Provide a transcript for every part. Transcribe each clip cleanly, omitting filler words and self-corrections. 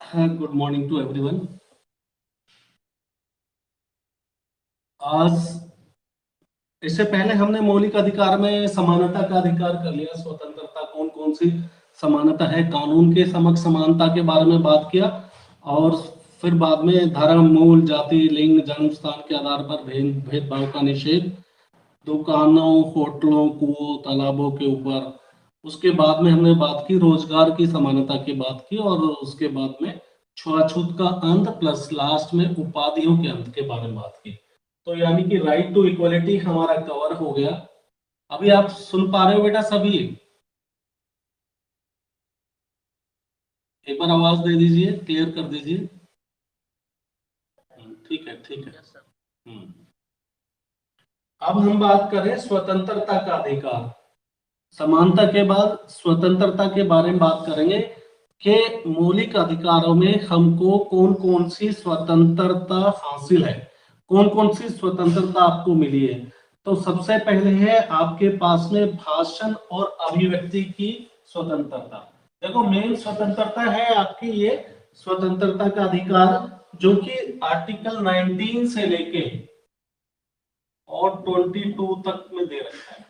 Good morning to everyone. आज इससे पहले हमने मौलिक अधिकार में समानता का अधिकार कर लिया, स्वतंत्रता कौन कौन सी समानता है, कानून के समक्ष समानता के बारे में बात किया। और फिर बाद में धर्म, मूल, जाति, लिंग, जन्म स्थान के आधार पर भेदभाव का निषेध, दुकानों, होटलों, कुओं, तालाबों के ऊपर। उसके बाद में हमने बात की रोजगार की समानता की बात की, और उसके बाद में छुआछूत का अंत, प्लस लास्ट में उपाधियों के अंत के बारे में बात की। तो यानी कि राइट टू इक्वलिटी हमारा कवर हो गया। अभी आप सुन पा रहे हो बेटा सभी? एक बार आवाज दे दीजिए, क्लियर कर दीजिए। ठीक है, ठीक है। हम्म। अब हम बात करें स्वतंत्रता का अधिकार। समानता के बाद स्वतंत्रता के बारे में बात करेंगे कि मौलिक अधिकारों में हमको कौन कौन सी स्वतंत्रता हासिल है, कौन कौन सी स्वतंत्रता आपको मिली है। तो सबसे पहले है आपके पास में भाषण और अभिव्यक्ति की स्वतंत्रता। देखो, मेन स्वतंत्रता है आपकी ये स्वतंत्रता का अधिकार, जो कि आर्टिकल 19 से लेके और 22 तक में दे रखा है।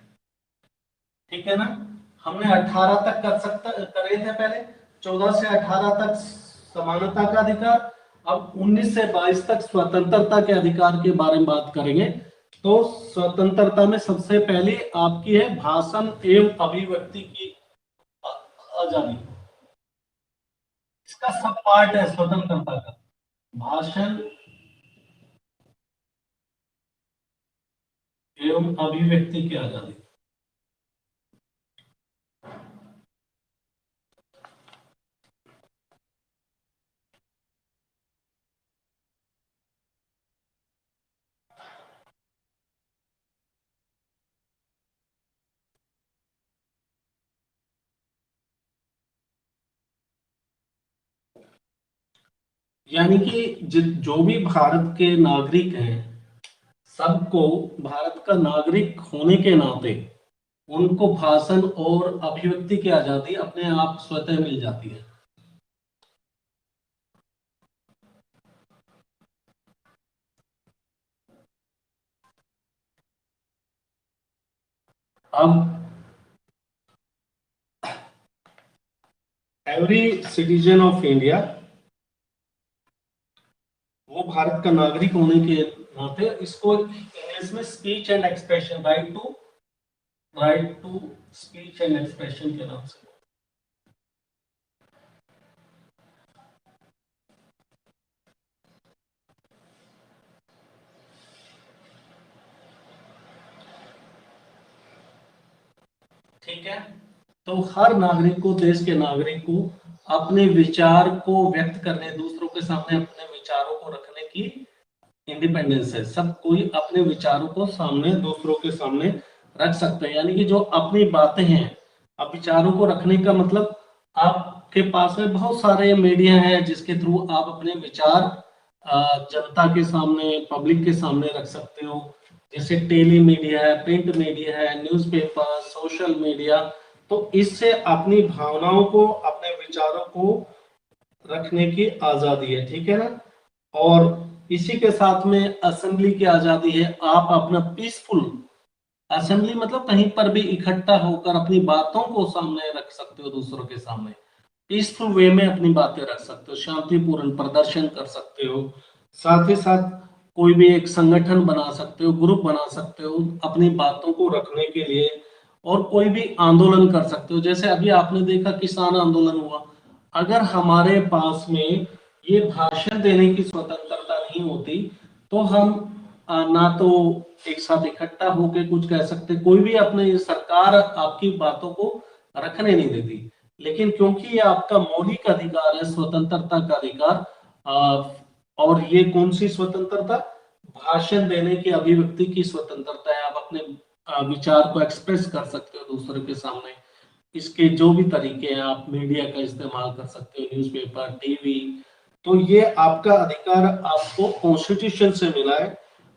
ठीक है ना? हमने 18 तक करे थे पहले, 14 से 18 तक समानता का अधिकार। अब 19 से 22 तक स्वतंत्रता के अधिकार के बारे में बात करेंगे। तो स्वतंत्रता में सबसे पहले आपकी है भाषण एवं अभिव्यक्ति की आजादी। इसका सब पार्ट है स्वतंत्रता का, भाषण एवं अभिव्यक्ति की आजादी। यानी कि जो भी भारत के नागरिक हैं, सबको भारत का नागरिक होने के नाते उनको भाषण और अभिव्यक्ति की आजादी अपने आप स्वतः मिल जाती है। अब एवरी सिटीजन ऑफ इंडिया, वो भारत का नागरिक होने के नाते इसको इंग्लिश में speech and expression, right to speech and expression के नाम से। ठीक है? तो हर नागरिक को, देश के नागरिक को अपने विचार को व्यक्त करने, दूसरों के सामने अपने विचारों को रखने की इंडिपेंडेंस है। सब कोई अपने विचारों को सामने, दूसरों के सामने रख सकते हैं। यानी कि जो अपनी बातें हैं, अब विचारों को रखने का मतलब आपके पास में बहुत सारे मीडिया है जिसके थ्रू आप अपने विचार जनता के सामने, पब्लिक के सामने रख सकते हो। जैसे टेली मीडिया है, प्रिंट मीडिया है, न्यूज़पेपर, सोशल मीडिया। तो इससे अपनी भावनाओं को, अपने विचारों को रखने की आजादी है। ठीक है ना? और इसी के साथ में असेंबली की आजादी है। आप अपना पीसफुल असेंबली मतलब कहीं पर भी इकट्ठा होकर अपनी बातों को सामने रख सकते हो, दूसरों के सामने पीसफुल वे में अपनी बातें रख सकते हो, शांतिपूर्ण प्रदर्शन कर सकते हो। साथ ही साथ कोई भी एक संगठन बना सकते हो, ग्रुप बना सकते हो अपनी बातों को रखने के लिए, और कोई भी आंदोलन कर सकते हो। जैसे अभी आपने देखा किसान आंदोलन हुआ। अगर हमारे पास में ये भाषण देने की स्वतंत्रता नहीं होती तो हम ना तो एक साथ इकट्ठा होकर कुछ कह सकते, कोई भी अपने, सरकार आपकी बातों को रखने नहीं देती। लेकिन क्योंकि ये आपका मौलिक अधिकार है, स्वतंत्रता का अधिकार, और ये कौन सी स्वतंत्रता? भाषण देने की, अभिव्यक्ति की स्वतंत्रता है। आप अपने विचार को एक्सप्रेस कर सकते हो दूसरों के सामने। इसके जो भी तरीके हैं, आप मीडिया का इस्तेमाल कर सकते हो, न्यूज़पेपर, टीवी। तो ये आपका अधिकार आपको कॉन्स्टिट्यूशन से मिला है,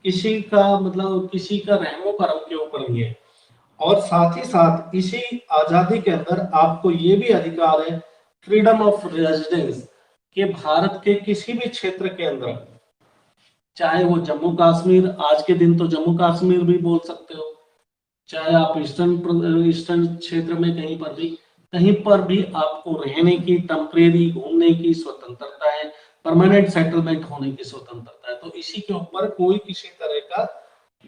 किसी का मतलब किसी का रहमो करम के ऊपर नहीं है। और साथ ही साथ इसी आजादी के अंदर आपको ये भी अधिकार है, फ्रीडम ऑफ रेजिडेंस, कि भारत के किसी भी क्षेत्र के अंदर, चाहे वो जम्मू कश्मीर, आज के दिन तो जम्मू कश्मीर भी बोल सकते हो, चाहे आप ईस्टर्न क्षेत्र में कहीं पर भी आपको रहने की, टेम्परेरी घूमने की स्वतंत्रता है, परमानेंट सेटलमेंट होने की स्वतंत्रता है। तो इसी के ऊपर कोई किसी तरह का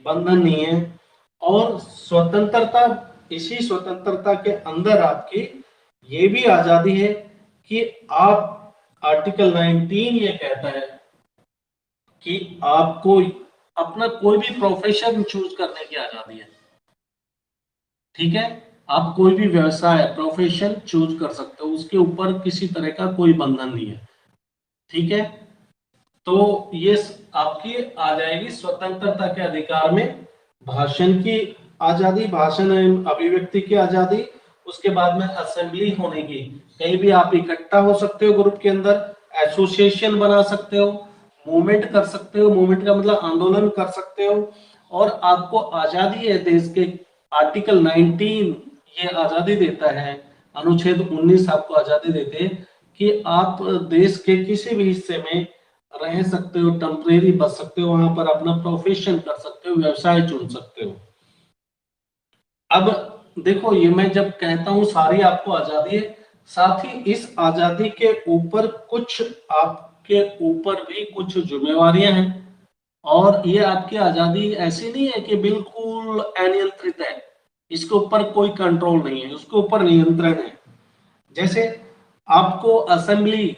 बंधन नहीं है। और स्वतंत्रता, इसी स्वतंत्रता के अंदर आपकी ये भी आजादी है कि आप, आर्टिकल 19 ये कहता है कि आपको अपना कोई भी प्रोफेशन चूज करने की आजादी है। ठीक है, आप कोई भी व्यवसाय, प्रोफेशन चूज कर सकते हो, उसके ऊपर किसी तरह का कोई बंधन नहीं है। ठीक है, तो ये आपकी आ जाएगी स्वतंत्रता के अधिकार में भाषण की आजादी, भाषण एवं अभिव्यक्ति की आजादी, उसके बाद में असेंबली होने की, कहीं भी आप इकट्ठा हो सकते हो ग्रुप के अंदर, एसोसिएशन बना सकते हो, मूवमेंट कर सकते हो, मूवमेंट का मतलब आंदोलन कर सकते हो। और आपको आजादी है देश के, आर्टिकल 19 ये आजादी देता है, अनुच्छेद 19 आपको आजादी देते हैं कि आप देश के किसी भी हिस्से में रह सकते हो, टेम्परेरी बच सकते हो, वहां पर अपना प्रोफेशन कर सकते हो, व्यवसाय चुन सकते हो। अब देखो, ये मैं जब कहता हूं सारी आपको आजादी है, साथ ही इस आजादी के ऊपर कुछ, आपके ऊपर भी कुछ जिम्मेवारियां हैं। और ये आपकी आजादी ऐसी नहीं है कि बिल्कुल अनियंत्रित है, इसके ऊपर कोई कंट्रोल नहीं है, उसके ऊपर नियंत्रण है। जैसे आपको असेंबली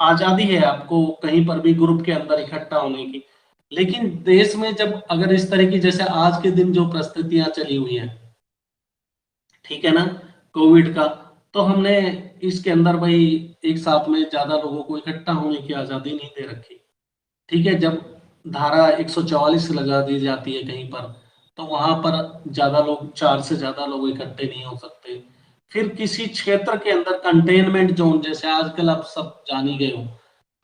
आजादी है, आपको कहीं पर भी ग्रुप के अंदर इकट्ठा होने की, लेकिन देश में जब अगर इस तरह की, जैसे आज के दिन जो परिस्थितियां चली हुई हैं, ठीक है ना, कोविड का, तो हमने इसके अंदर भाई एक साथ में ज्यादा लोगों को इकट्ठा होने की आजादी नहीं दे रखी। ठीक है, जब धारा 144 लगा दी जाती है कहीं पर, तो वहां पर ज्यादा लोग, 4 से ज्यादा लोग इकट्ठे नहीं हो सकते। फिर किसी क्षेत्र के अंदर कंटेनमेंट जोन, जैसे आजकल आप सब जान ही गए हो,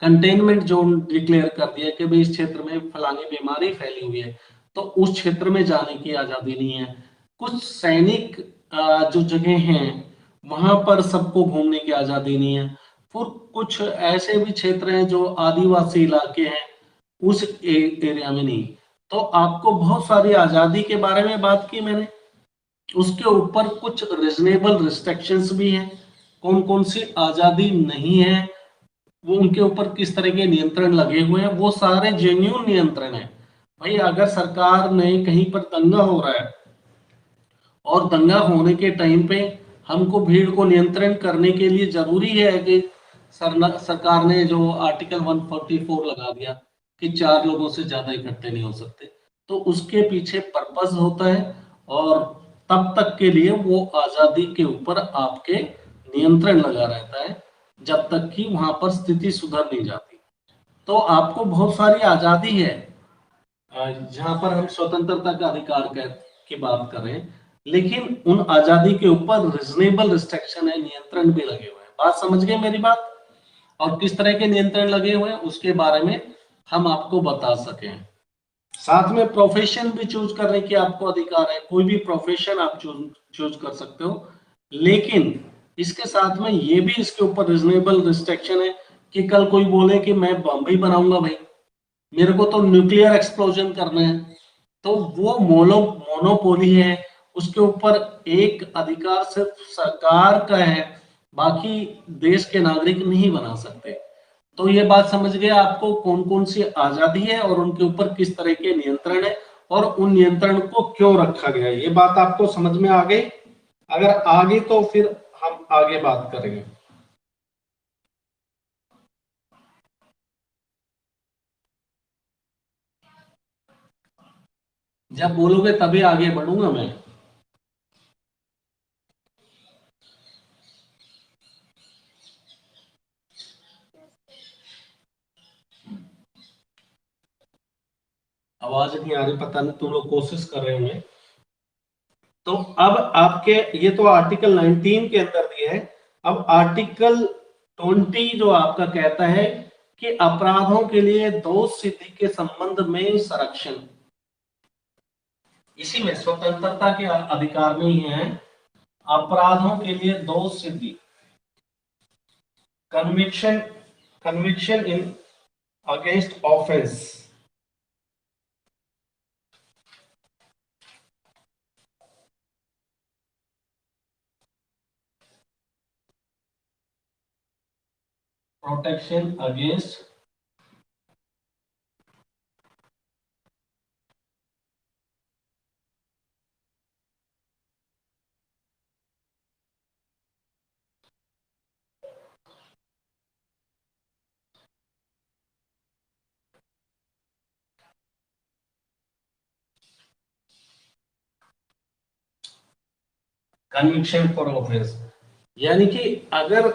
कंटेनमेंट जोन डिक्लेयर कर दिया कि भाई इस क्षेत्र में फलानी बीमारी फैली हुई है, तो उस क्षेत्र में जाने की आजादी नहीं है। कुछ सैनिक जो जगह हैं, वहां पर सबको घूमने की आजादी नहीं है। फिर कुछ ऐसे भी क्षेत्र हैं जो आदिवासी इलाके हैं, उस एरिया में नहीं। तो आपको बहुत सारी आजादी के बारे में बात की मैंने, उसके ऊपर कुछ रिजनेबल रिस्ट्रिक्शंस भी हैं, कौन कौन सी आजादी नहीं है, वो उनके ऊपर किस तरह के नियंत्रण लगे हुए हैं, वो सारे जेन्यून नियंत्रण है। भाई अगर सरकार ने कहीं पर दंगा हो रहा है, और दंगा होने के टाइम पे हमको भीड़ को नियंत्रण करने के लिए जरूरी है कि सरकार ने जो आर्टिकल 144 लगा दिया कि 4 लोगों से ज्यादा इकट्ठे नहीं हो सकते, तो उसके पीछे पर्पस होता है। और तब तक के लिए वो आजादी के ऊपर आपके नियंत्रण लगा रहता है, जब तक कि वहां पर स्थिति सुधर नहीं जाती। तो आपको बहुत सारी आजादी है, जहां पर हम स्वतंत्रता का अधिकार की बात कर रहे हैं, लेकिन उन आजादी के ऊपर रिजनेबल रिस्ट्रिक्शन है, नियंत्रण भी लगे हुए हैं। बात समझ गए मेरी बात? और किस तरह के नियंत्रण लगे हुए हैं उसके बारे में हम आपको बता सकें। साथ में प्रोफेशन भी चूज करने की आपको अधिकार है, कोई भी प्रोफेशन आप चूज कर सकते हो, लेकिन इसके साथ में ये भी इसके ऊपर रिजनेबल रिस्ट्रिक्शन है कि कल कोई बोले कि मैं बम ही बनाऊंगा भाई, मेरे को तो न्यूक्लियर एक्सप्लोजन करना है, तो वो मोनोपोली है, उसके ऊपर एक अधिकार सिर्फ सरकार का है, बाकी देश के नागरिक नहीं बना सकते। तो ये बात समझ गए आपको कौन कौन सी आजादी है और उनके ऊपर किस तरह के नियंत्रण है, और उन नियंत्रण को क्यों रखा गया है, ये बात आपको समझ में आ गई? अगर आगे तो फिर हम आगे बात करेंगे। जब बोलोगे तभी आगे बढ़ूंगा मैं। आवाज नहीं आ रही, पता नहीं, तुम लोग कोशिश कर रहे होंगे। तो अब आपके, ये तो आर्टिकल 19 के अंदर भी है। अब आर्टिकल 20 जो आपका कहता है कि अपराधों के लिए दोष सिद्धि के संबंध में संरक्षण, इसी में स्वतंत्रता के अधिकार में ही है, अपराधों के लिए दोष सिद्धि, conviction conviction in against offense. Protection against conviction for offence, यानी कि अगर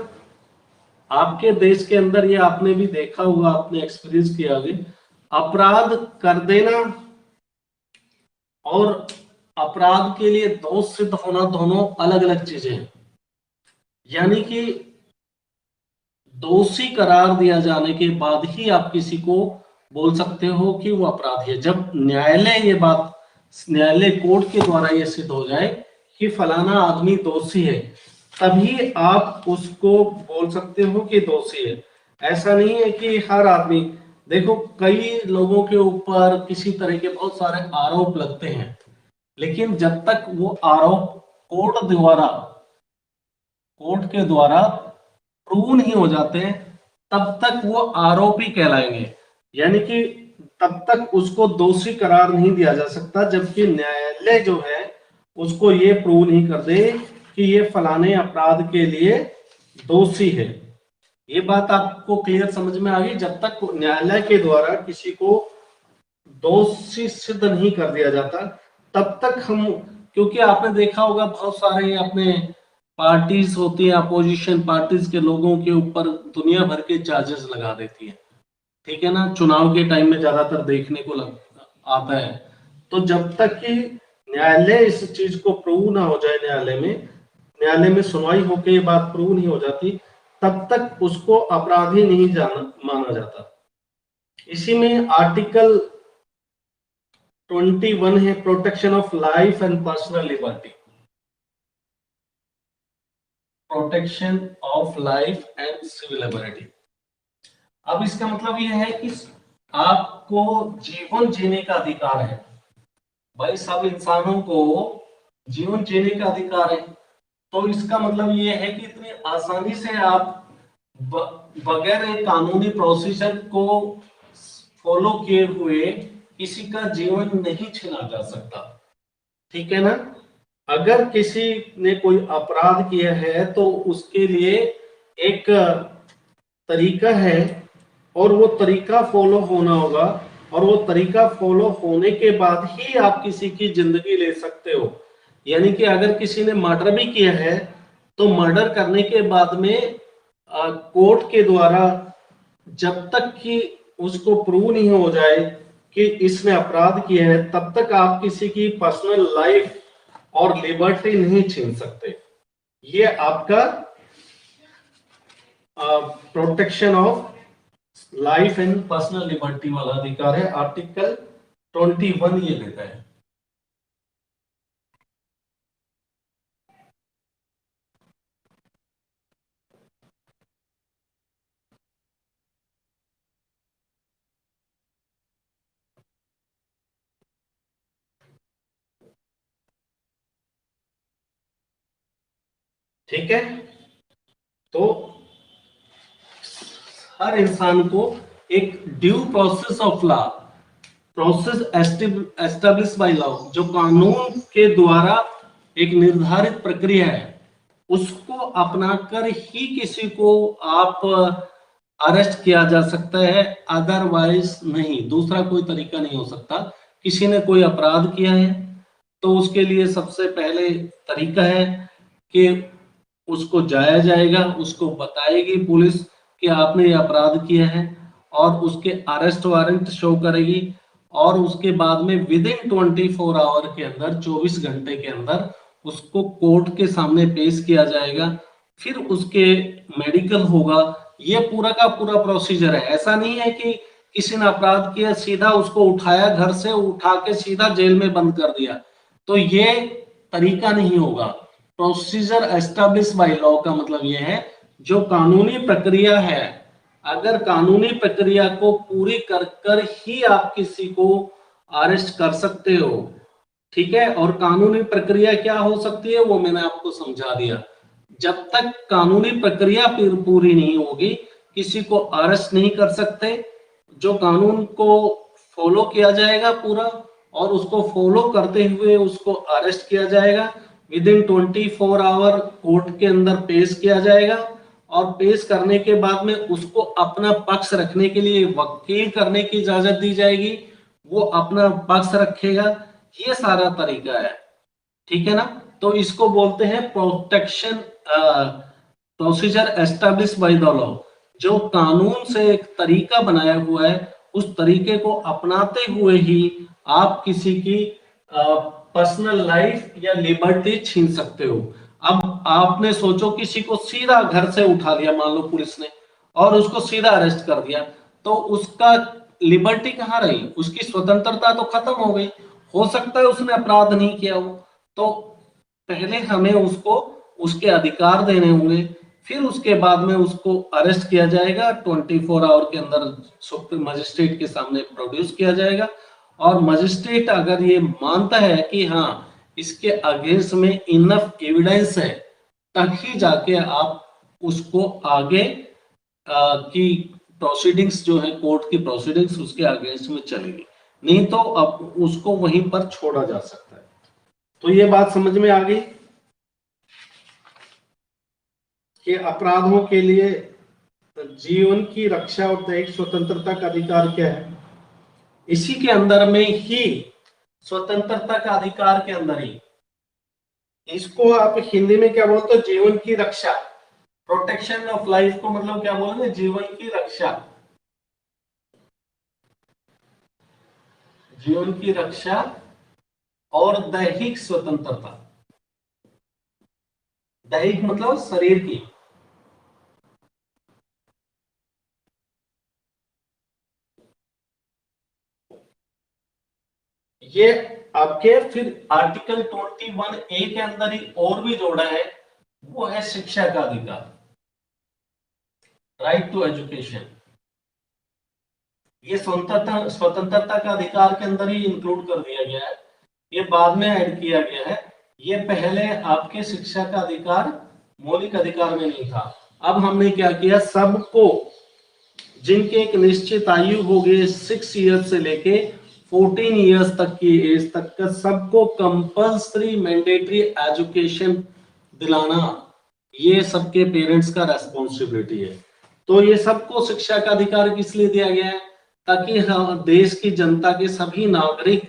आपके देश के अंदर, ये आपने भी देखा होगा, आपने एक्सपीरियंस किया होगा, अपराध कर देना और अपराध के लिए दोष सिद्ध होना दोनों अलग अलग चीजें हैं। यानी कि दोषी करार दिया जाने के बाद ही आप किसी को बोल सकते हो कि वो अपराधी है। जब न्यायालय ये बात, न्यायालय कोर्ट के द्वारा ये सिद्ध हो जाए कि फलाना आदमी दोषी है, तभी आप उसको बोल सकते हो कि दोषी है। ऐसा नहीं है कि हर आदमी, देखो कई लोगों के ऊपर किसी तरह के बहुत सारे आरोप लगते हैं, लेकिन जब तक वो आरोप कोर्ट के द्वारा प्रूव नहीं हो जाते तब तक वो आरोपी कहलाएंगे, यानी कि तब तक उसको दोषी करार नहीं दिया जा सकता, जबकि न्यायालय जो है उसको ये प्रूव नहीं कर दे कि ये फलाने अपराध के लिए दोषी है। ये बात आपको क्लियर समझ में आ गई? जब तक न्यायालय के द्वारा किसी को दोषी सिद्ध नहीं कर दिया जाता तब तक हम, क्योंकि आपने देखा होगा बहुत सारे अपने पार्टीज होती है, अपोजिशन पार्टीज के लोगों के ऊपर दुनिया भर के चार्जेस लगा देती है, ठीक है ना, चुनाव के टाइम में ज्यादातर देखने को आता है। तो जब तक कि न्यायालय इस चीज को प्रूव ना हो जाए, न्यायालय में सुनवाई होकर ये बात प्रूव नहीं हो जाती, तब तक उसको अपराधी नहीं माना जाता। इसी में आर्टिकल 21 है, protection of life and personal liberty. Protection of life and civil liberty. अब इसका मतलब यह है कि आपको जीवन जीने का अधिकार है। भाई सब इंसानों को जीवन जीने का अधिकार है, तो इसका मतलब यह है कि इतनी आसानी से आप बगैर एक कानूनी प्रोसीजर को फॉलो किए हुए किसी का जीवन नहीं छीना जा सकता, ठीक है ना। अगर किसी ने कोई अपराध किया है तो उसके लिए एक तरीका है और वो तरीका फॉलो होना होगा, और वो तरीका फॉलो होने के बाद ही आप किसी की जिंदगी ले सकते हो। यानी कि अगर किसी ने मर्डर भी किया है तो मर्डर करने के बाद में कोर्ट के द्वारा जब तक कि उसको प्रूव नहीं हो जाए कि इसने अपराध किया है, तब तक आप किसी की पर्सनल लाइफ और लिबर्टी नहीं छीन सकते। ये आपका protection of life and personal liberty वाला अधिकार है, आर्टिकल 21 ये देता है। ठीक है, तो हर इंसान को एक due process of law, process establish by law, जो कानून के द्वारा एक निर्धारित प्रक्रिया है, उसको अपनाकर ही किसी को आप अरेस्ट किया जा सकता है, अदरवाइज नहीं, दूसरा कोई तरीका नहीं हो सकता। किसी ने कोई अपराध किया है तो उसके लिए सबसे पहले तरीका है कि उसको जाया जाएगा, उसको बताएगी पुलिस कि आपने ये अपराध किया है, और उसके अरेस्ट वारंट शो करेगी, और उसके बाद में विद इन 24 आवर के अंदर, 24 घंटे के अंदर उसको कोर्ट के सामने पेश किया जाएगा, फिर उसके मेडिकल होगा। ये पूरा का पूरा प्रोसीजर है। ऐसा नहीं है कि किसी ने अपराध किया सीधा उसको उठाया, घर से उठा के सीधा जेल में बंद कर दिया, तो ये तरीका नहीं होगा। प्रोसीजर एस्टैब्लिश बाय लॉ का मतलब यह है जो कानूनी प्रक्रिया है, अगर कानूनी प्रक्रिया को पूरी कर कर ही आप किसी को अरेस्ट कर सकते हो, ठीक है। और कानूनी प्रक्रिया क्या हो सकती है वो मैंने आपको समझा दिया। जब तक कानूनी प्रक्रिया पूरी नहीं होगी किसी को अरेस्ट नहीं कर सकते। जो कानून को फॉलो किया जाएगा पूरा, और उसको फॉलो करते हुए उसको अरेस्ट किया जाएगा, विद इन 24 आवर कोर्ट के अंदर पेश किया जाएगा, और पेश करने के बाद में उसको अपना पक्ष रखने के लिए वकील करने की इजाजत दी जाएगी, वो अपना पक्ष रखेगा। ये सारा तरीका है, ठीक है ना। तो इसको बोलते हैं protection procedure establish by the law. जो कानून से एक तरीका बनाया हुआ है, उस तरीके को अपनाते हुए ही आप किसी की पर्सनल लाइफ या लिबर्टी छीन सकते हो। अब आपने सोचो किसी को सीधा घर से उठा लिया मान लो पुलिस ने, और उसको सीधा अरेस्ट कर दिया, तो उसका लिबर्टी कहाँ रही, उसकी स्वतंत्रता तो खत्म हो गई। हो सकता है उसने अपराध नहीं किया हो, तो पहले हमें उसको उसके अधिकार देने होंगे, फिर उसके बाद में उसको अरेस्ट किया जाएगा, 24 आवर के अंदर मजिस्ट्रेट के सामने प्रोड्यूस किया जाएगा, और मजिस्ट्रेट अगर ये मानता है कि हाँ इसके अगेंस्ट में इनफ एविडेंस है, तभी जाके आप उसको आगे की प्रोसीडिंग्स जो है, कोर्ट की प्रोसीडिंग्स उसके अगेंस्ट में चलेगी, नहीं तो अब उसको वहीं पर छोड़ा जा सकता है। तो ये बात समझ में आ गई कि अपराधों के लिए जीवन की रक्षा और दैहिक स्वतंत्रता का अधिकार क्या है। इसी के अंदर में ही स्वतंत्रता का अधिकार के अंदर ही, इसको आप हिंदी में क्या बोलते हो, जीवन की रक्षा। प्रोटेक्शन ऑफ लाइफ को मतलब क्या बोलेंगे, जीवन की रक्षा। जीवन की रक्षा और दैहिक स्वतंत्रता। दैहिक मतलब शरीर की। ये आपके फिर आर्टिकल 21A के अंदर ही और भी जोड़ा है, वो है शिक्षा का अधिकार, राइट टू एजुकेशन। ये स्वतंत्रता का अधिकार के अंदर ही इंक्लूड कर दिया गया है, ये बाद में ऐड किया गया है। ये पहले आपके शिक्षा का अधिकार मौलिक अधिकार में नहीं था। अब हमने क्या किया, सबको जिनके एक निश्चित आयु हो गई 6 ईयर्स से लेके 14 ईयर्स तक की एज तक का, सबको कंपल्सरी मैंडेटरी एजुकेशन दिलाना, ये सबके पेरेंट्स का रेस्पॉन्सिबिलिटी है। तो ये सबको शिक्षा का अधिकार किस लिए दिया गया है, ताकि देश की जनता के सभी नागरिक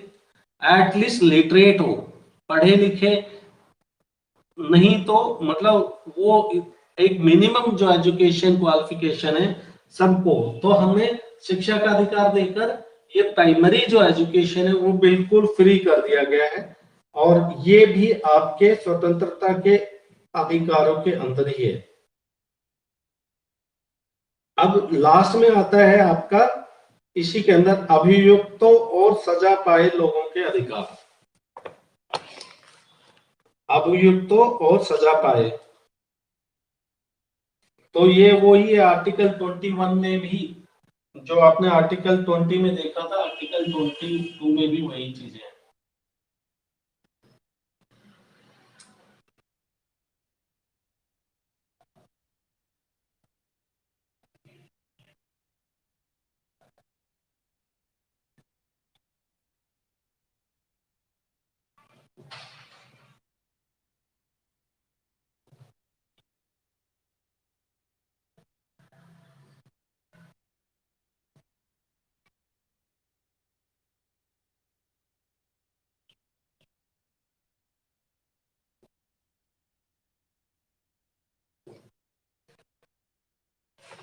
एटलीस्ट लिटरेट हो, पढ़े लिखे नहीं तो मतलब वो एक मिनिमम जो एजुकेशन क्वालिफिकेशन है सबको, तो हमने शिक्षा का अधिकार देकर ये प्राइमरी जो एजुकेशन है वो बिल्कुल फ्री कर दिया गया है, और ये भी आपके स्वतंत्रता के अधिकारों के अंदर ही है। अब लास्ट में आता है आपका इसी के अंदर अभियुक्तों और सजा पाए लोगों के अधिकार। अभियुक्तों और सजा पाए, तो ये वही है आर्टिकल 21 में भी, जो आपने आर्टिकल 20 में देखा था, आर्टिकल 22 में भी वही चीजें हैं।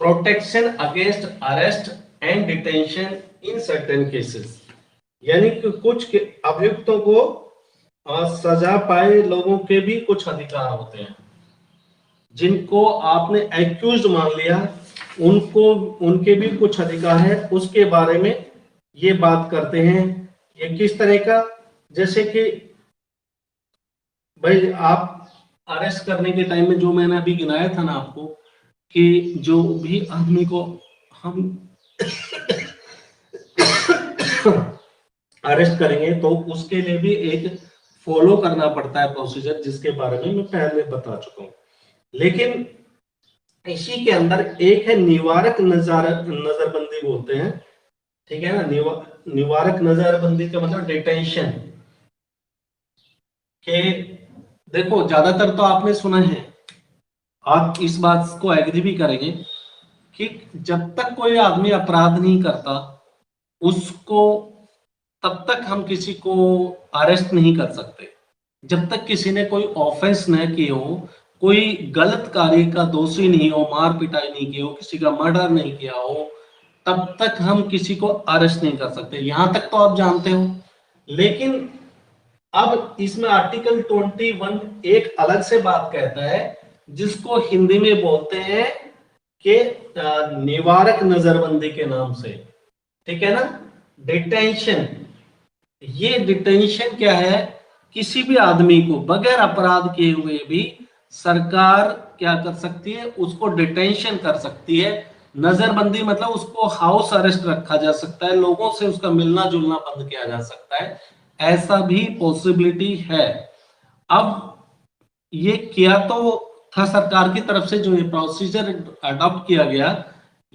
Protection against arrest and detention in certain cases, यानी कि कुछ अभियुक्तों को सजा पाए लोगों के भी कुछ अधिकार होते हैं। जिनको आपने एक्यूज मान लिया उनको, उनके भी कुछ अधिकार है, उसके बारे में ये बात करते हैं। ये किस तरह का, जैसे कि भाई आप अरेस्ट करने के टाइम में जो मैंने अभी गिनाया था ना आपको, कि जो भी आदमी को हम अरेस्ट करेंगे तो उसके लिए भी एक फॉलो करना पड़ता है प्रोसीजर, जिसके बारे में मैं पहले बता चुका हूं। लेकिन इसी के अंदर एक है निवारक नजरबंदी बोलते हैं, ठीक है ना। निवारक नजरबंदी का मतलब डिटेंशन के, देखो ज्यादातर तो आपने सुना है, आप इस बात को एग्री भी करेंगे कि जब तक कोई आदमी अपराध नहीं करता उसको, तब तक हम किसी को अरेस्ट नहीं कर सकते। जब तक किसी ने कोई ऑफेंस न किए हो, कोई गलत कार्य का दोषी नहीं हो, मार पिटाई नहीं की हो, किसी का मर्डर नहीं किया हो, तब तक हम किसी को अरेस्ट नहीं कर सकते। यहां तक तो आप जानते हो। लेकिन अब इसमें आर्टिकल 21 एक अलग से बात कहता है, जिसको हिंदी में बोलते हैं कि निवारक नजरबंदी के नाम से, ठीक है ना, डिटेंशन। ये डिटेंशन क्या है, किसी भी आदमी को बगैर अपराध किए हुए भी सरकार क्या कर सकती है, उसको डिटेंशन कर सकती है। नजरबंदी मतलब उसको हाउस अरेस्ट रखा जा सकता है, लोगों से उसका मिलना जुलना बंद किया जा सकता है, ऐसा भी पॉसिबिलिटी है। अब ये किया तो था सरकार की तरफ से, जो ये प्रोसीजर अडॉप्ट किया गया,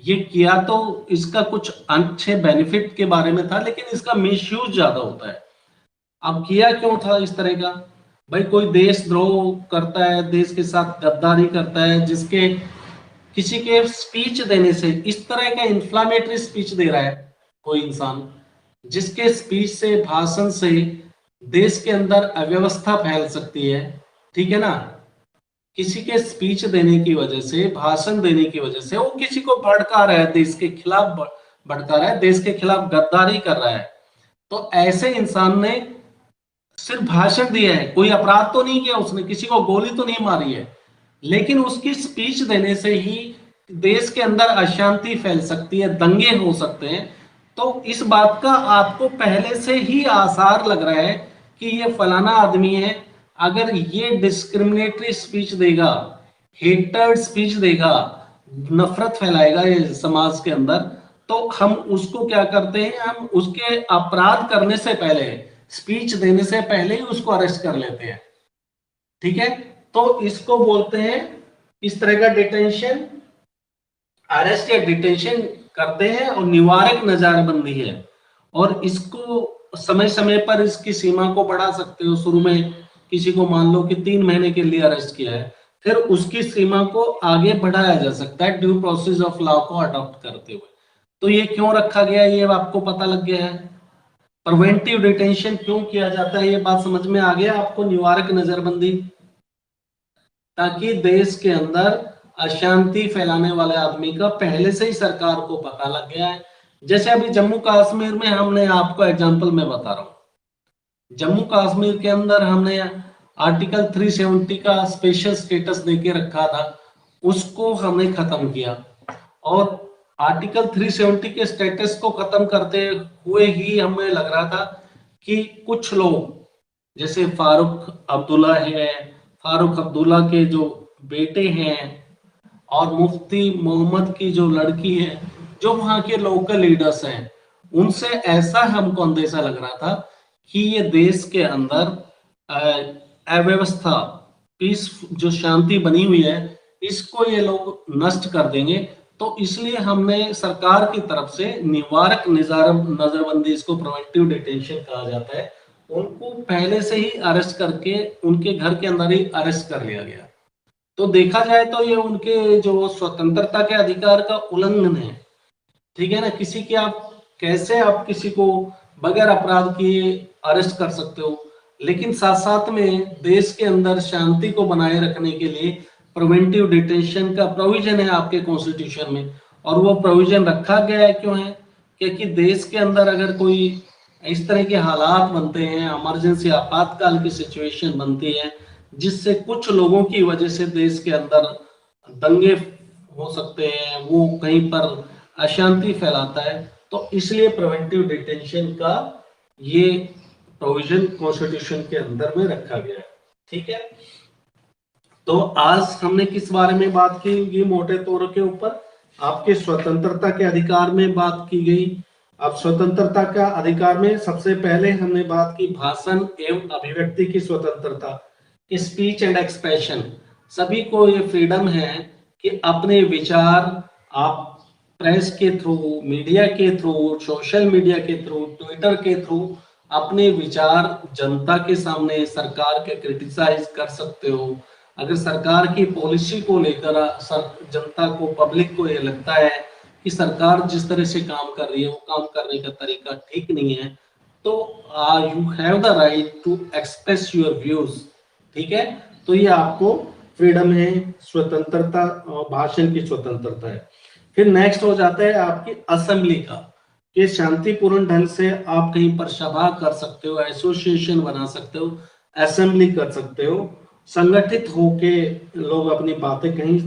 ये किया तो इसका कुछ अच्छे बेनिफिट के बारे में था, लेकिन इसका मिसयूज ज्यादा होता है। अब किया क्यों था इस तरह का, भाई कोई देशद्रोह करता है, देश के साथ गद्दारी करता है, जिसके किसी के स्पीच देने से, इस तरह का इंफ्लामेटरी स्पीच दे रहा है कोई इंसान, जिसके स्पीच से, भाषण से देश के अंदर अव्यवस्था फैल सकती है, ठीक है ना। किसी के स्पीच देने की वजह से, भाषण देने की वजह से वो किसी को भड़का रहा है, देश के खिलाफ भड़का रहा है, देश के खिलाफ गद्दारी कर रहा है, तो ऐसे इंसान ने सिर्फ भाषण दिया है, कोई अपराध तो नहीं किया उसने, किसी को गोली तो नहीं मारी है, लेकिन उसकी स्पीच देने से ही देश के अंदर अशांति फैल सकती है, दंगे हो सकते हैं। तो इस बात का आपको पहले से ही आसार लग रहा है कि ये फलाना आदमी है, अगर ये डिस्क्रिमिनेटरी स्पीच देगा, हेटर स्पीच देगा, नफरत फैलाएगा ये समाज के अंदर, तो हम उसको क्या करते हैं, हम उसके अपराध करने से पहले, स्पीच देने से पहले ही उसको अरेस्ट कर लेते हैं, ठीक है। तो इसको बोलते हैं, इस तरह का डिटेंशन, अरेस्ट या डिटेंशन करते हैं, और निवारक नजरबंदी है। और इसको समय समय पर इसकी सीमा को बढ़ा सकते हो। शुरू में किसी को मान लो कि 3 महीने के लिए अरेस्ट किया है, फिर उसकी सीमा को आगे बढ़ाया जा सकता है ड्यू प्रोसेस ऑफ लॉ को अडॉप्ट करते हुए। तो ये क्यों रखा गया, ये आपको पता लग गया है। प्रिवेंटिव डिटेंशन क्यों किया जाता है, ये बात समझ में आ गया आपको। निवारक नजरबंदी, ताकि देश के अंदर अशांति फैलाने वाले आदमी का पहले से ही सरकार को पता लग गया है। जैसे अभी जम्मू कश्मीर में, हमने आपको एग्जांपल में बता रहा हूं, जम्मू कश्मीर के अंदर हमने आर्टिकल 370 का स्पेशल स्टेटस देके रखा था, उसको हमने खत्म किया। और आर्टिकल 370 के स्टेटस को खत्म करते हुए ही हमें लग रहा था कि कुछ लोग, जैसे फारूक अब्दुल्ला है, फारूक अब्दुल्ला के जो बेटे हैं, और मुफ्ती मोहम्मद की जो लड़की है, जो वहां के लोकल लीडर्स हैं, उनसे ऐसा हमको अंदेशा लग रहा था कि ये देश के अंदर अव्यवस्था, पीस, जो शांति बनी हुई है, इसको ये लोग नष्ट कर देंगे। तो इसलिए हमने सरकार की तरफ से निवारक नजरबंदी, इसको प्रिवेंटिव डिटेंशन कहा जाता है, उनको पहले से ही अरेस्ट करके उनके घर के अंदर ही अरेस्ट कर लिया गया। तो देखा जाए तो ये उनके जो स्वतंत्रता के अधिकार का उल्लंघन है, ठीक है ना। किसी की आप कैसे, आप किसी को बगैर अपराध किए अरेस्ट कर सकते हो, लेकिन साथ साथ में देश के अंदर शांति को बनाए रखने के लिए प्रिवेंटिव डिटेंशन का प्रोविजन है आपके कॉन्स्टिट्यूशन में। और वो प्रोविजन रखा गया है क्यों है, क्योंकि देश के अंदर अगर कोई इस तरह के हालात बनते हैं, इमरजेंसी, आपातकाल की सिचुएशन बनती है, जिससे कुछ लोगों की वजह से देश के अंदर दंगे हो सकते हैं, वो कहीं पर अशांति फैलाता है, तो इसलिए प्रिवेंटिव डिटेंशन का ये प्रोविजन कॉन्स्टिट्यूशन के अंदर में रखा गया है, ठीक है। तो आज हमने किस बारे में बात की, ये मोटे तौर के ऊपर आपके स्वतंत्रता के अधिकार में बात की गई। अब स्वतंत्रता का अधिकार में सबसे पहले हमने बात की भाषण एवं अभिव्यक्ति की स्वतंत्रता, स्पीच एंड एक्सप्रेशन। सभी को ये फ्रीडम है कि अपने विचार आप प्रेस के थ्रू, मीडिया के थ्रू, सोशल मीडिया के थ्रू, ट्विटर के थ्रू अपने विचार जनता के सामने, सरकार के क्रिटिसाइज कर सकते हो। अगर सरकार की पॉलिसी को लेकर जनता को, पब्लिक को ये लगता है कि सरकार जिस तरह से काम कर रही है वो काम करने का तरीका ठीक नहीं है, तो you have the right to express your views. ठीक है, तो ये आपको फ्रीडम है, स्वतंत्रता, भाषण की स्वतंत्रता है। फिर नेक्स्ट हो जाता है आपकी असेंबली का, कि शांतिपूर्ण ढंग से आप कहीं पर सभा कर सकते हो, एसोसिएशन बना सकते हो, असेंबली कर सकते हो, संगठित होके लोग अपनी बातें कहीं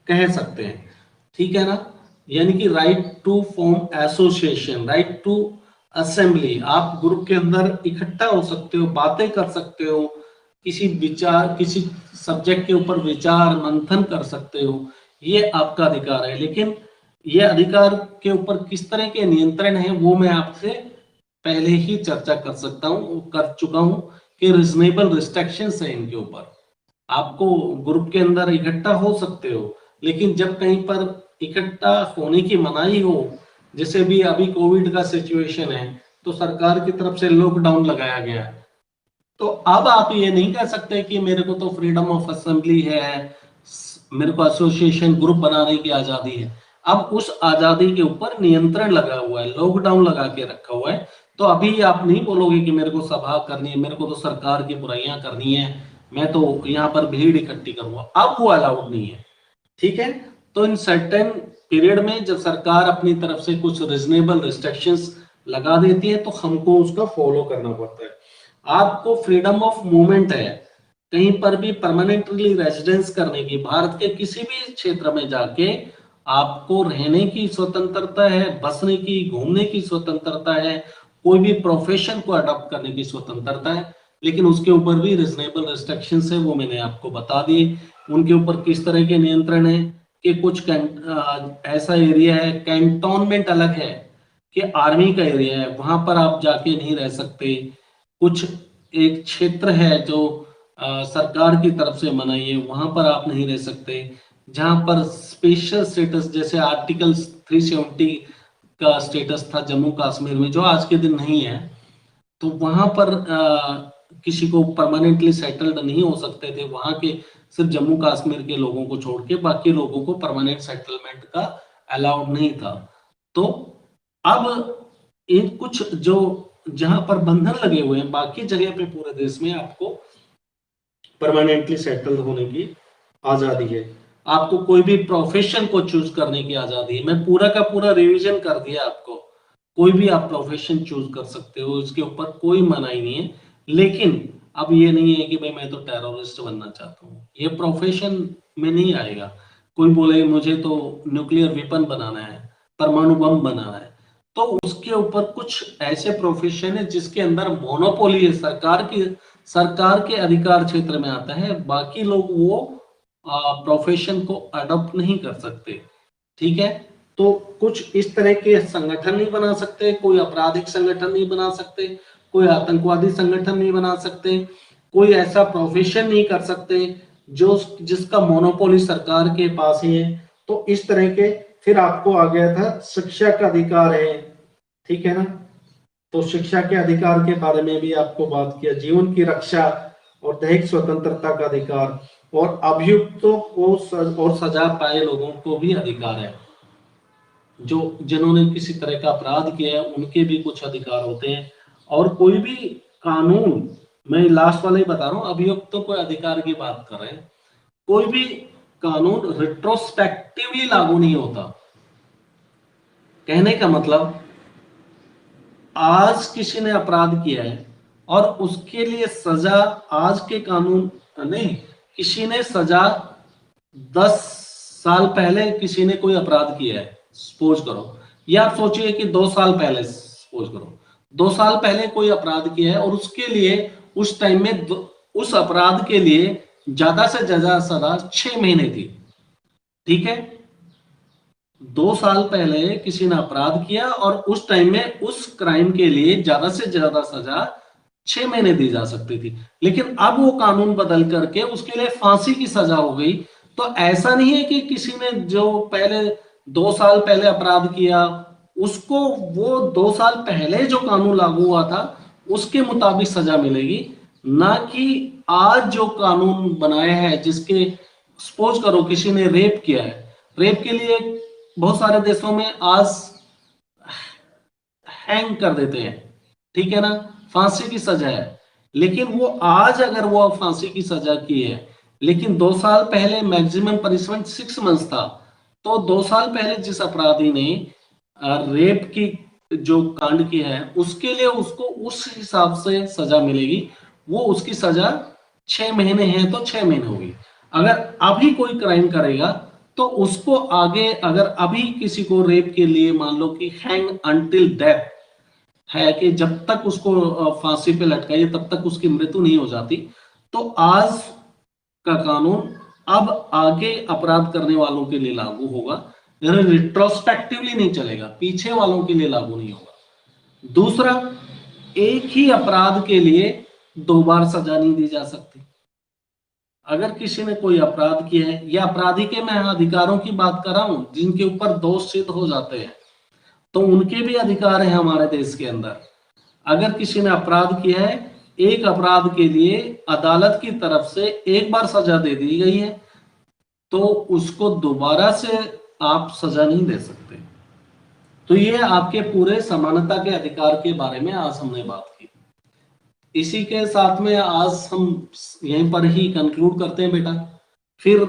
कह सकते हैं। ठीक है ना, यानी कि right to form association, right to assembly, आप ग्रुप के अंदर इकट्ठा हो सकते हो, बातें कर सकते हो, किसी विचार, किसी सब्जेक्ट के ऊपर विचार मंथन कर सकते हो, ये आपका अधिकार है। लेकिन ये अधिकार के ऊपर किस तरह के नियंत्रण है वो मैं आपसे पहले ही चर्चा कर चुका हूं कि रिजनेबल रिस्ट्रिक्शंस है इनके ऊपर। आपको ग्रुप के अंदर इकट्ठा हो सकते हो, लेकिन जब कहीं पर इकट्ठा होने की मनाही हो, जैसे भी अभी कोविड का सिचुएशन है तो सरकार की तरफ से लॉकडाउन लगाया गया है, तो अब आप ये नहीं कह सकते कि मेरे को तो फ्रीडम ऑफ असेंबली है, मेरे को एसोसिएशन ग्रुप बनाने की आजादी है। अब उस आजादी के ऊपर नियंत्रण लगा हुआ है, लॉकडाउन लगा के रखा हुआ है। तो अभी आप नहीं बोलोगे कि मेरे को सभा करनी है, मेरे को तो सरकार की बुराइयां करनी है, मैं तो यहाँ पर भीड़ इकट्ठी करूंगा, अब वो अलाउड नहीं है। ठीक है, तो इन सर्टेन पीरियड में जब सरकार अपनी तरफ से कुछ रिजनेबल रिस्ट्रिक्शंस लगा देती है तो हमको उसका फॉलो करना पड़ता है। आपको फ्रीडम ऑफ मूवमेंट है, कहीं पर भी परमानेंटली रेजिडेंस करने की, भारत के किसी भी क्षेत्र में जाके आपको रहने की स्वतंत्रता है, बसने की, घूमने की स्वतंत्रता है, कोई भी प्रोफेशन को अडॉप्ट करने की स्वतंत्रता है। लेकिन उसके ऊपर भी रिजनेबल रिस्ट्रिक्शंस है, वो मैंने आपको बता दिए। उनके ऊपर किस तरह के नियंत्रण है कि कुछ ऐसा एरिया है, कैंटोनमेंट अलग है कि आर्मी का एरिया है, वहां पर आप जाके नहीं रह सकते। कुछ एक क्षेत्र है जो सरकार की तरफ से मनाई है, वहां पर आप नहीं रह सकते। जहां पर स्पेशल स्टेटस, जैसे आर्टिकल 370 का स्टेटस था जम्मू कश्मीर में, जो आज के दिन नहीं है, तो वहां पर किसी को परमानेंटली सेटल्ड नहीं हो सकते थे, वहां के सिर्फ जम्मू कश्मीर के लोगों को छोड़ के बाकी लोगों को परमानेंट सेटलमेंट का अलाउड नहीं था। तो अब इन कुछ जो जहां पर बंधन लगे हुए हैं, बाकी जगह पे पूरे देश में आपको परमानेंटली सेटल्ड होने की आजादी है। आपको कोई भी प्रोफेशन को चूज करने की आजादी है। मैं पूरा का पूरा रिवीजन कर दिया आपको, कोई भी आप प्रोफेशन चूज कर सकते हो, इसके ऊपर कोई मनाही नहीं है। लेकिन अब ये नहीं है कि भाई मैं तो टेररिस्ट बनना चाहता हूँ, ये प्रोफेशन में नहीं आएगा। कोई बोले मुझे तो न्यूक्लियर वेपन बनाना है, परमाणु बम बनाना है, तो उसके ऊपर कुछ ऐसे प्रोफेशन है जिसके अंदर मोनोपोली है, सरकार के अधिकार क्षेत्र में आता है, बाकी लोग वो प्रोफेशन को अडॉप्ट नहीं कर सकते। ठीक है, तो कुछ इस तरह के संगठन नहीं बना सकते, कोई आपराधिक संगठन नहीं बना सकते, कोई आतंकवादी संगठन नहीं बना सकते, कोई ऐसा प्रोफेशन नहीं कर सकते जो जिसका मोनोपोली सरकार के पास ही है। तो इस तरह के, फिर आपको आ गया था शिक्षा का अधिकार है। ठीक है ना, तो शिक्षा के अधिकार के बारे में भी आपको बात किया, जीवन की रक्षा और दैहिक स्वतंत्रता का अधिकार, और अभियुक्तों को और सजा पाए लोगों को भी अधिकार है। जो जिन्होंने किसी तरह का अपराध किया है उनके भी कुछ अधिकार होते हैं। और कोई भी कानून, मैं लास्ट वाला ही बता रहा हूं, अभियुक्तों को अधिकार की बात कर रहे हैं, कोई भी कानून रिट्रोस्पेक्टिवली लागू नहीं होता। कहने का मतलब, आज किसी ने अपराध किया है और उसके लिए सजा आज के कानून नहीं, किसी ने सजा 10 साल पहले किसी ने कोई अपराध किया है, सपोज करो, या आप सोचिए कि 2 साल पहले, सपोज करो 2 साल पहले कोई अपराध किया है और उसके लिए उस टाइम में उस अपराध के लिए ज्यादा से ज्यादा सजा 6 महीने थी। ठीक है, 2 साल पहले किसी ने अपराध किया और उस टाइम में उस क्राइम के लिए ज्यादा से ज्यादा सजा 6 महीने दी जा सकती थी, लेकिन अब वो कानून बदल करके उसके लिए फांसी की सजा हो गई। तो ऐसा नहीं है कि किसी ने जो पहले 2 साल पहले अपराध किया उसको वो 2 साल पहले जो कानून लागू हुआ था उसके मुताबिक सजा मिलेगी, ना कि आज जो कानून बनाया है जिसके, सपोज करो किसी ने रेप किया है, रेप के लिए बहुत सारे देशों में आज हैंग कर देते हैं, ठीक है ना, फांसी की सजा है। लेकिन वो आज अगर वो फांसी की सजा की है, लेकिन 2 साल पहले मैक्सिमम पनिशमेंट 6 मंथ्स था, तो 2 साल पहले जिस अपराधी ने रेप की जो कांड किया है उसके लिए उसको उस हिसाब से सजा मिलेगी। वो उसकी सजा 6 महीने है तो 6 महीने होगी। अगर अभी कोई क्राइम करेगा तो उसको आगे, अगर अभी किसी को रेप के लिए मान लो कि हैंग अंटिल डेथ है कि जब तक उसको फांसी पे लटकाइए तब तक उसकी मृत्यु नहीं हो जाती, तो आज का कानून अब आगे अपराध करने वालों के लिए लागू होगा, रिट्रोस्पेक्टिवली नहीं चलेगा, पीछे वालों के लिए लागू नहीं होगा। दूसरा, एक ही अपराध के लिए 2 बार सजा नहीं दी जा सकती। अगर किसी ने कोई अपराध किया है, या अपराधी के मैं अधिकारों की बात कर रहा हूं जिनके ऊपर दोष सिद्ध हो जाते हैं, तो उनके भी अधिकार है हमारे देश के अंदर। अगर किसी ने अपराध किया है, एक अपराध के लिए अदालत की तरफ से एक बार सजा दे दी गई है, तो उसको दोबारा से आप सजा नहीं दे सकते। तो ये आपके पूरे समानता के अधिकार के बारे में आज हमने बात की। इसी के साथ में आज हम यहीं पर ही कंक्लूड करते हैं बेटा। फिर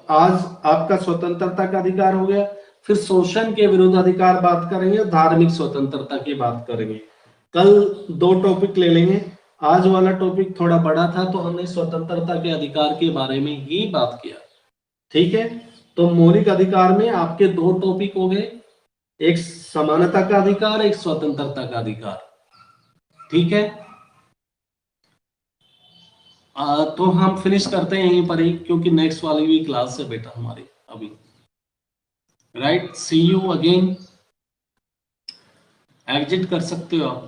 आज आपका स्वतंत्रता का अधिकार हो गया, फिर शोषण के विरुद्ध अधिकार बात करेंगे, धार्मिक स्वतंत्रता की बात करेंगे। कल 2 टॉपिक ले लेंगे। आज वाला टॉपिक थोड़ा बड़ा था तो हमने स्वतंत्रता के अधिकार के बारे में ही बात किया, ठीक है। तो मौलिक अधिकार में आपके 2 टॉपिक हो गए, एक समानता का अधिकार, एक स्वतंत्रता का अधिकार, ठीक है। तो हम फिनिश करते हैं यहीं पर ही, क्योंकि नेक्स्ट वाली भी क्लास है बेटा हमारी अभी। Right, see you again. Exit कर सकते हो आप।